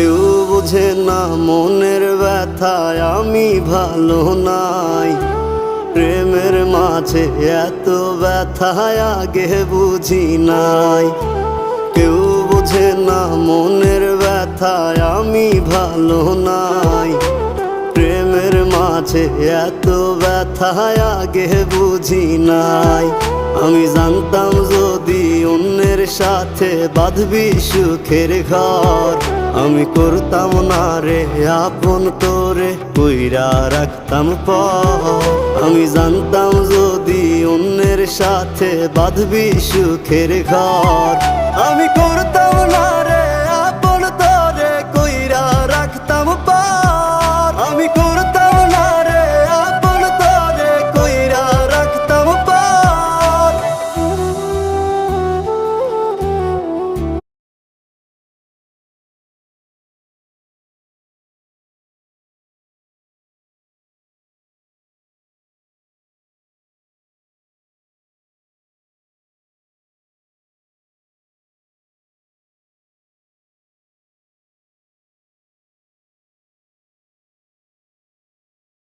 কেউ বোঝে না মনের ব্যথায় আমি ভালো নাই। প্রেমের মাঝে এত ব্যথায় আগে বুঝি নাই। কেউ বোঝে না মনের ব্যথায় আমি ভালো নাই। প্রেমের মাঝে এত ব্যথায় আগে বুঝি নাই। আমি জানতাম যদি অন্যের সাথে বাঁধবি সুখের ঘর, আমি করতাম না রে আপন তোরে কইরা রাখতাম পর। আমি জানতাম যদি অন্যের সাথে বাঁধবি সুখের ঘর, আমি করতাম